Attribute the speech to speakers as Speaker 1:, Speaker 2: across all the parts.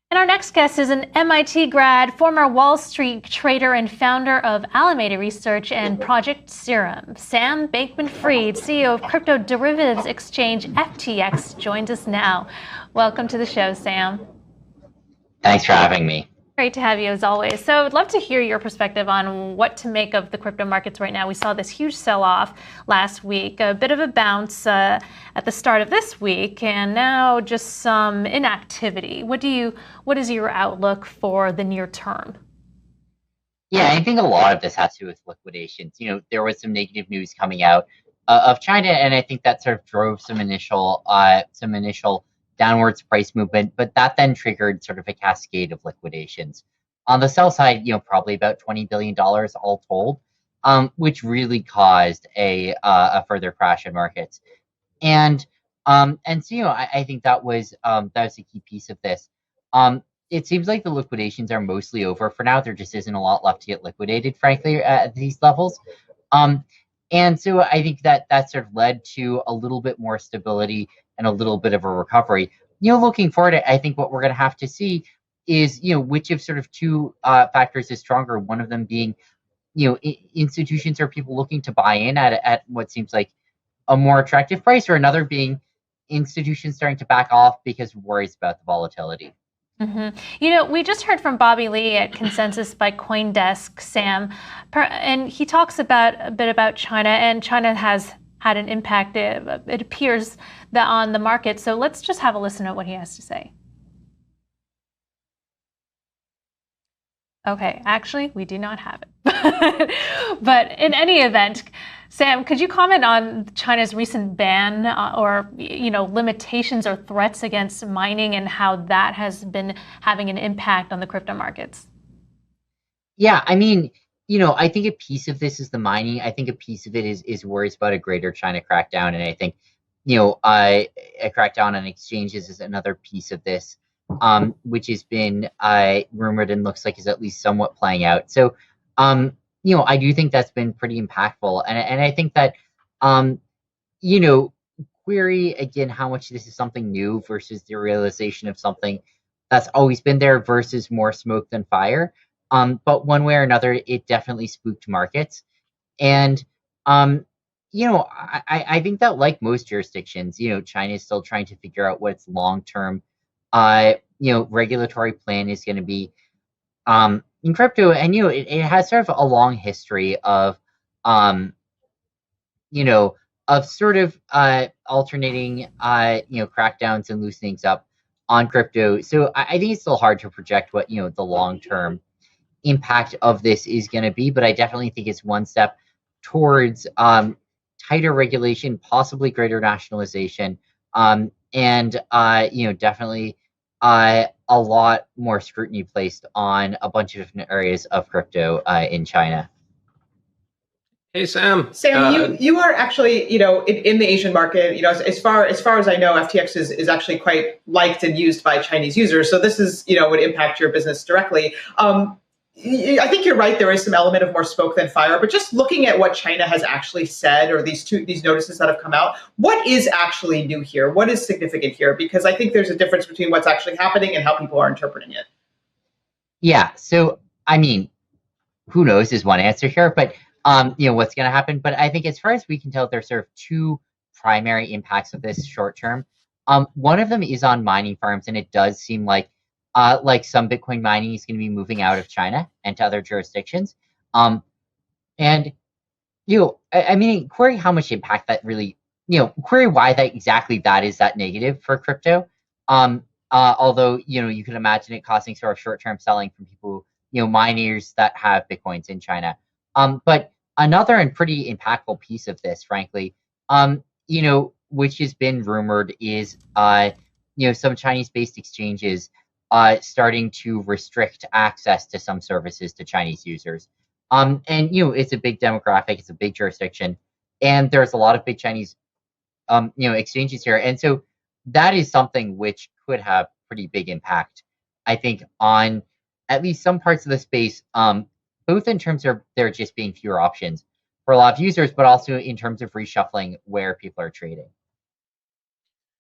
Speaker 1: And our next guest is an MIT grad, former Wall Street trader, and founder of Alameda Research and Project Serum. Sam Bankman-Fried, CEO of crypto derivatives exchange FTX, joins us now. Welcome to the show, Sam.
Speaker 2: Thanks for having me.
Speaker 1: Great to have you as always. So I'd love to hear your perspective on what to make of the crypto markets right now. We saw this huge sell-off last week, a bit of a bounce at the start of this week, and now just some inactivity. What is your outlook for the near term?
Speaker 2: Yeah, I think a lot of this has to do with liquidations. There was some negative news coming out of China, and I think that sort of drove some initial downwards price movement, but that then triggered sort of a cascade of liquidations. On the sell side, probably about $20 billion all told, which really caused a further crash in markets. And so I think that was a key piece of this. It seems like the liquidations are mostly over for now. There just isn't a lot left to get liquidated, frankly, at these levels. Um, and so I think that sort of led to a little bit more stability and a little bit of a recovery. Looking forward, I think what we're going to have to see is, which of sort of two factors is stronger. One of them being, institutions or people looking to buy in at what seems like a more attractive price, or another being institutions starting to back off because of worries about the volatility.
Speaker 1: We just heard from Bobby Lee at Consensus by CoinDesk, Sam, and he talks a bit about China, and China has had an impact, it appears, that on the market. So let's just have a listen to what he has to say. Okay, actually, we do not have it. But in any event, Sam, could you comment on China's recent ban or limitations or threats against mining and how that has been having an impact on the crypto markets?
Speaker 2: Yeah, I mean, I think a piece of this is the mining. I think a piece of it is worries about a greater China crackdown, and I think, a crackdown on exchanges is another piece of this, which has been rumored and looks like is at least somewhat playing out. So, I do think that's been pretty impactful, and I think that, um, you know, query again how much this is something new versus the realization of something that's always been there versus more smoke than fire. But one way or another, it definitely spooked markets. And, I think that, like most jurisdictions, China is still trying to figure out what its long-term, regulatory plan is going to be, in crypto. And, it has sort of a long history um, you know, of sort of alternating, crackdowns and loosenings up on crypto. So I think it's still hard to project what, the long-term impact of this is going to be, but I definitely think it's one step towards tighter regulation, possibly greater nationalization, and definitely a lot more scrutiny placed on a bunch of different areas of crypto in China.
Speaker 3: Hey Sam.
Speaker 4: Sam, you are actually, in the Asian market, as far as I know, FTX is actually quite liked and used by Chinese users. So this is, would impact your business directly. I think you're right. There is some element of more smoke than fire, but just looking at what China has actually said, or these notices that have come out, what is actually new here? What is significant here? Because I think there's a difference between what's actually happening and how people are interpreting it.
Speaker 2: Yeah. So I mean, who knows is one answer here, but what's going to happen. But I think as far as we can tell, there's sort of two primary impacts of this short term. One of them is on mining farms, and it does seem like some Bitcoin mining is going to be moving out of China and to other jurisdictions. And I mean, query how much impact that really, query why that is that negative for crypto. Although you could imagine it causing sort of short-term selling from people, miners that have Bitcoins in China. But another and pretty impactful piece of this, frankly, which has been rumored, is some Chinese-based exchanges starting to restrict access to some services to Chinese users. And it's a big demographic, it's a big jurisdiction, and there's a lot of big Chinese exchanges here. And so that is something which could have pretty big impact, I think, on at least some parts of the space, both in terms of there just being fewer options for a lot of users, but also in terms of reshuffling where people are trading.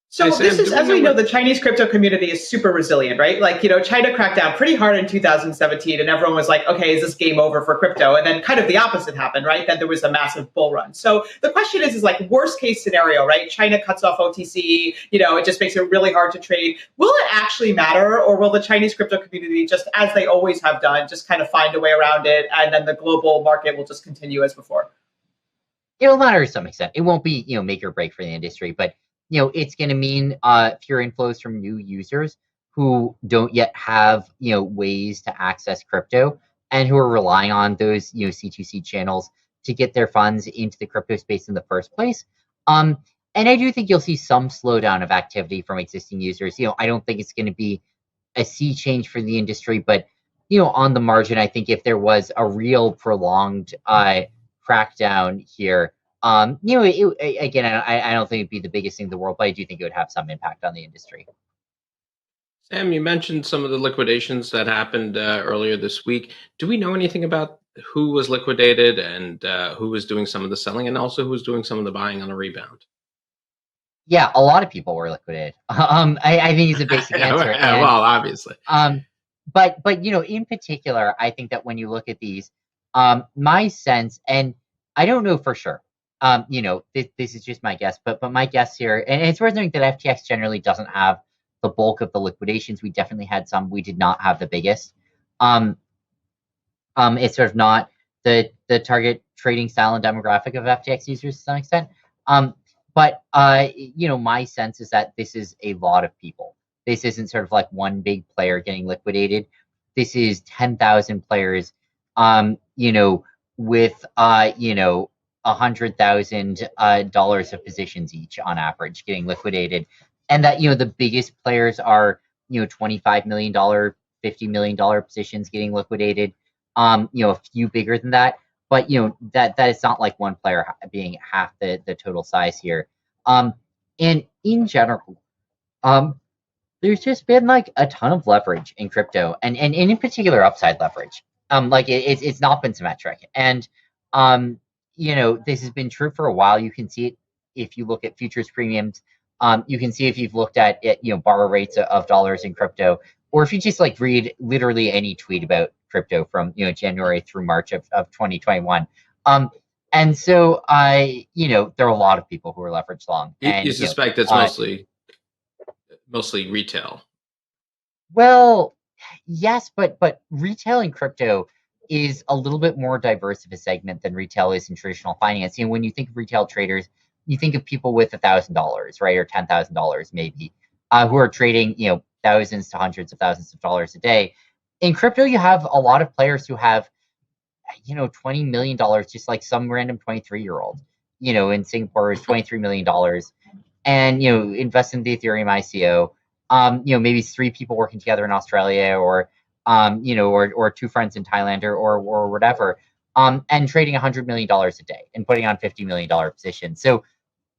Speaker 4: So
Speaker 3: Hey, Sam,
Speaker 4: this is,
Speaker 3: do we
Speaker 4: as
Speaker 3: know
Speaker 4: we know,
Speaker 3: what?
Speaker 4: the Chinese crypto community is super resilient, right? Like, China cracked down pretty hard in 2017 and everyone was like, okay, is this game over for crypto? And then kind of the opposite happened, right? Then there was a massive bull run. So the question is like worst case scenario, right? China cuts off OTC, it just makes it really hard to trade. Will it actually matter, or will the Chinese crypto community, just as they always have done, just kind of find a way around it and then the global market will just continue as before?
Speaker 2: It will matter to some extent. It won't be, make or break for the industry, but it's going to mean fewer inflows from new users who don't yet have, ways to access crypto and who are relying on those, C2C channels to get their funds into the crypto space in the first place. And I do think you'll see some slowdown of activity from existing users. I don't think it's going to be a sea change for the industry, but on the margin, I think if there was a real prolonged crackdown here, again, I don't think it'd be the biggest thing in the world, but I do think it would have some impact on the industry.
Speaker 3: Sam, you mentioned some of the liquidations that happened earlier this week. Do we know anything about who was liquidated and who was doing some of the selling, and also who was doing some of the buying on a rebound?
Speaker 2: Yeah, a lot of people were liquidated. I think is a basic answer. And,
Speaker 3: well, obviously.
Speaker 2: But in particular, I think that when you look at these, my sense, and I don't know for sure, this is just my guess, but my guess here, and it's worth noting that FTX generally doesn't have the bulk of the liquidations. We definitely had some. We did not have the biggest. It's sort of not the target trading style and demographic of FTX users to some extent. But my sense is that this is a lot of people. This isn't sort of like one big player getting liquidated. This is 10,000 players, with $100,000 of positions each on average getting liquidated, and that the biggest players are $25 million, $50 million positions getting liquidated. A few bigger than that, but that is not like one player being half the total size here. And in general, there's just been like a ton of leverage in crypto, and in particular upside leverage. It's not been symmetric, and this has been true for a while. You can see it if you look at futures premiums. You can see if you've looked at it, borrow rates of dollars in crypto, or if you just like read literally any tweet about crypto from January through March of 2021. And so there are a lot of people who are leveraged long. And
Speaker 3: You suspect it's mostly retail.
Speaker 2: Well, yes, but retail in crypto is a little bit more diverse of a segment than retail is in traditional finance. When you think of retail traders, you think of people with $1,000, right, or $10,000 maybe, who are trading thousands to hundreds of thousands of dollars a day. In crypto, you have a lot of players who have $20 million, just like some random 23-year-old, in Singapore is $23 million, and invest in the Ethereum ICO. Maybe 3 people working together in Australia, or or 2 friends in Thailand, or whatever, and trading $100 million a day and putting on $50 million positions. So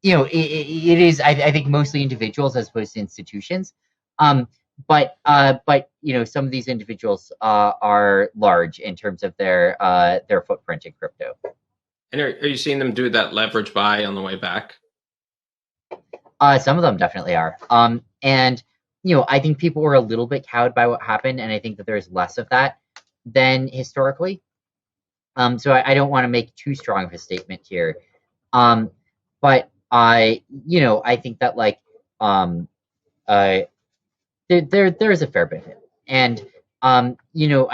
Speaker 2: it is, I think, mostly individuals as opposed to institutions. But some of these individuals are large in terms of their footprint in crypto.
Speaker 3: And are you seeing them do that leverage buy on the way back?
Speaker 2: Some of them definitely are. And I think people were a little bit cowed by what happened, and I think that there's less of that than historically. So I don't want to make too strong of a statement here. But I think that there is a fair bit of it. And I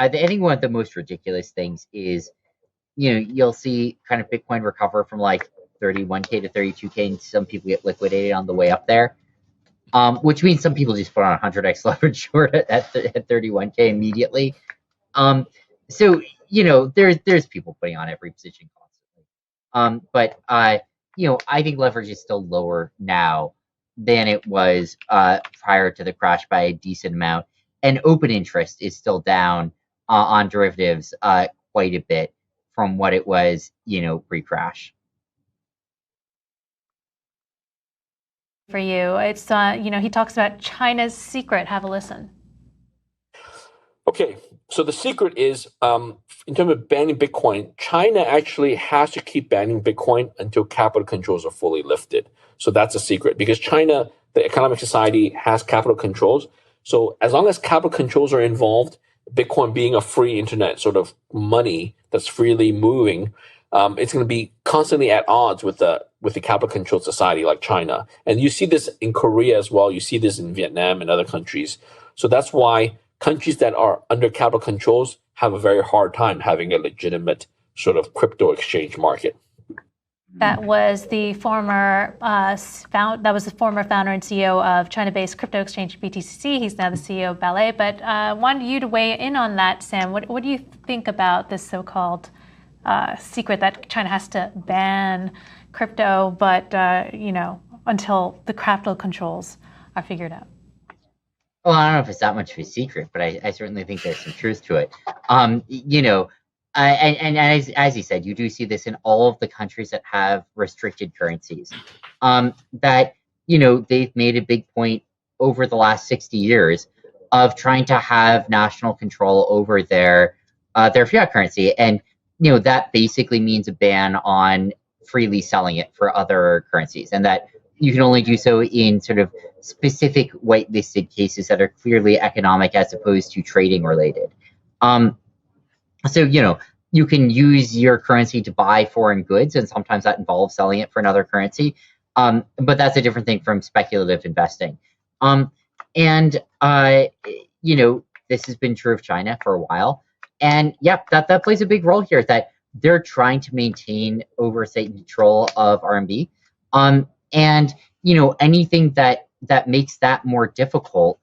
Speaker 2: think one of the most ridiculous things is you'll see kind of Bitcoin recover from like 31K to 32K, and some people get liquidated on the way up there, which means some people just put on 100x leverage short at 31K immediately. So there's people putting on every position constantly. But I think leverage is still lower now than it was prior to the crash by a decent amount, and open interest is still down on derivatives quite a bit from what it was pre-crash.
Speaker 1: For you, it's he talks about China's secret. Have a listen.
Speaker 5: Okay, so the secret is, in terms of banning Bitcoin, China actually has to keep banning Bitcoin until capital controls are fully lifted. So that's a secret, because China the economic society has capital controls. So as long as capital controls are involved, Bitcoin being a free internet sort of money that's freely moving, it's going to be constantly at odds with the capital controlled society like China. And you see this in Korea as well. You see this in Vietnam and other countries. So that's why countries that are under capital controls have a very hard time having a legitimate sort of crypto exchange market.
Speaker 1: That was the former founder and CEO of China-based crypto exchange BTC. He's now the CEO of Ballet. But wanted you to weigh in on that, Sam. What do you think about this so-called secret that China has to ban crypto, but until the capital controls are figured out?
Speaker 2: Well, I don't know if it's that much of a secret, but I certainly think there's some truth to it. And as you said, you do see this in all of the countries that have restricted currencies. That they've made a big point over the last 60 years of trying to have national control over their fiat currency, and that basically means a ban on freely selling it for other currencies, and that you can only do so in sort of specific whitelisted cases that are clearly economic as opposed to trading related. So, you can use your currency to buy foreign goods, and sometimes that involves selling it for another currency. But that's a different thing from speculative investing. This has been true of China for a while. And yep, that plays a big role here, that they're trying to maintain oversight and control of RMB. Anything that makes that more difficult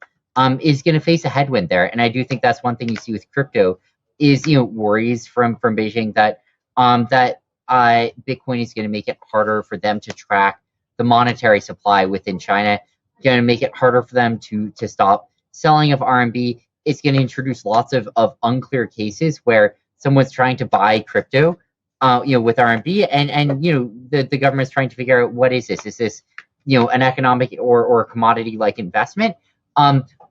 Speaker 2: is going to face a headwind there. And I do think that's one thing you see with crypto is worries from Beijing that Bitcoin is going to make it harder for them to track the monetary supply within China, going to make it harder for them to stop selling of RMB. It's going to introduce lots of unclear cases where someone's trying to buy crypto with RMB, and the government's trying to figure out, what is this? Is this an economic or commodity like investment?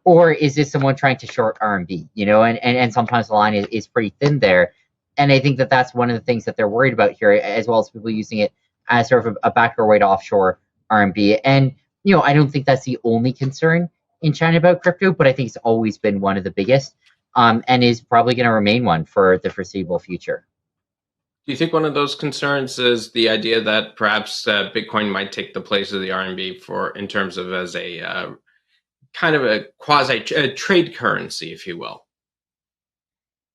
Speaker 2: Or is this someone trying to short RMB? And sometimes the line is pretty thin there. And I think that's one of the things that they're worried about here, as well as people using it as sort of a backdoor way to offshore RMB. And, I don't think that's the only concern in China about crypto, but I think it's always been one of the biggest, and is probably going to remain one for the foreseeable future.
Speaker 3: Do you think one of those concerns is the idea that perhaps Bitcoin might take the place of the RMB in terms of as a kind of a quasi trade currency, if you will?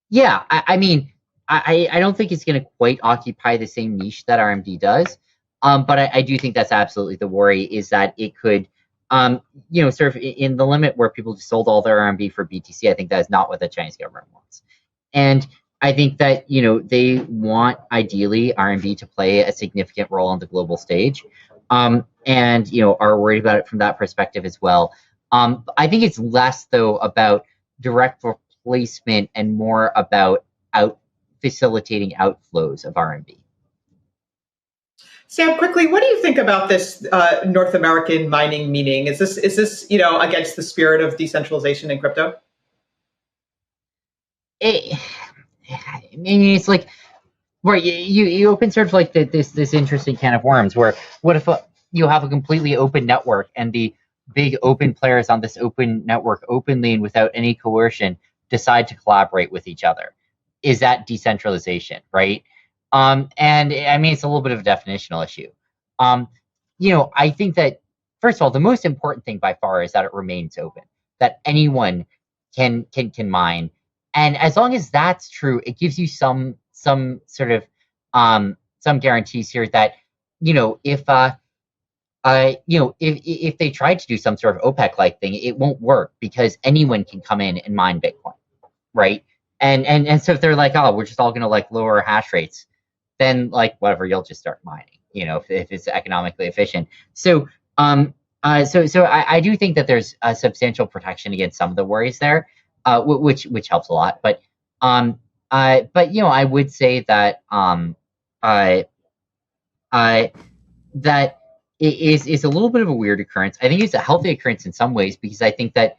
Speaker 2: Yeah, I don't think it's going to quite occupy the same niche that RMB does, but I do think that's absolutely the worry, is that it could, sort of in the limit where people just sold all their RMB for BTC. I think that is not what the Chinese government wants, and I think that they want ideally RMB to play a significant role on the global stage, and are worried about it from that perspective as well. I think it's less, though, about direct replacement and more about facilitating outflows of RMB.
Speaker 4: Sam, quickly, what do you think about this North American mining meeting? Is this against the spirit of decentralization in crypto?
Speaker 2: It's like where you open sort of like this interesting can of worms, where what if you have a completely open network and the big open players on this open network openly and without any coercion decide to collaborate with each other? Is that decentralization, right? And it's a little bit of a definitional issue. I think that, first of all, the most important thing by far is that it remains open, that anyone can mine. And as long as that's true, it gives you some sort of some guarantees here that if they tried to do some sort of OPEC-like thing, it won't work, because anyone can come in and mine Bitcoin, right? And so if they're like, oh, we're just all gonna lower hash rates, then whatever, you'll just start mining, if it's economically efficient. So I do think that there's a substantial protection against some of the worries there, which helps a lot. But I would say that that it is a little bit of a weird occurrence. I think it's a healthy occurrence in some ways, because I think that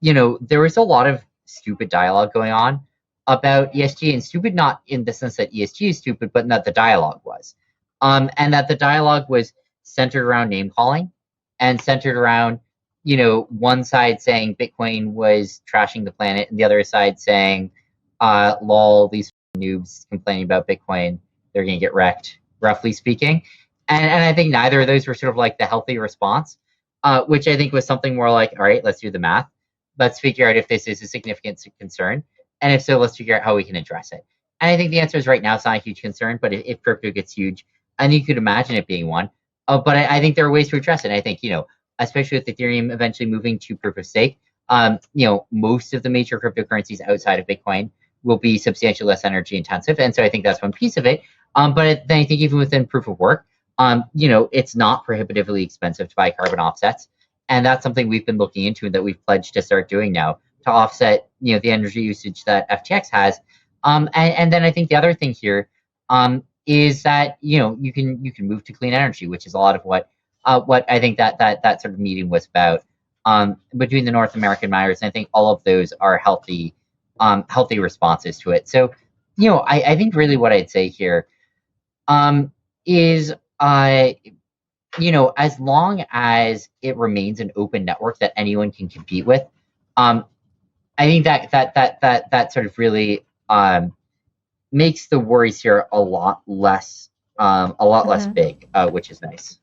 Speaker 2: there was a lot of stupid dialogue going on about ESG, and stupid not in the sense that ESG is stupid, but that the dialogue was, and that the dialogue was centered around name calling, and centered around, one side saying Bitcoin was trashing the planet and the other side saying, lol, these noobs complaining about Bitcoin, they're going to get wrecked, roughly speaking. And I think neither of those were sort of like the healthy response, which I think was something more like, all right, let's do the math. Let's figure out if this is a significant concern. And if so, let's figure out how we can address it. And I think the answer is right now, it's not a huge concern, but if crypto gets huge, I think you could imagine it being one. But I think there are ways to address it. I think, especially with Ethereum eventually moving to proof of stake, most of the major cryptocurrencies outside of Bitcoin will be substantially less energy intensive. And so I think that's one piece of it. But then I think even within proof of work, it's not prohibitively expensive to buy carbon offsets. And that's something we've been looking into and that we've pledged to start doing now to offset, the energy usage that FTX has. And then I think the other thing here is that, you can move to clean energy, which is a lot of what I think that sort of meeting was about between the North American miners. And I think all of those are healthy responses to it. So, I think really what I'd say here is, as long as it remains an open network that anyone can compete with, I think that sort of really makes the worries here a lot less big, which is nice.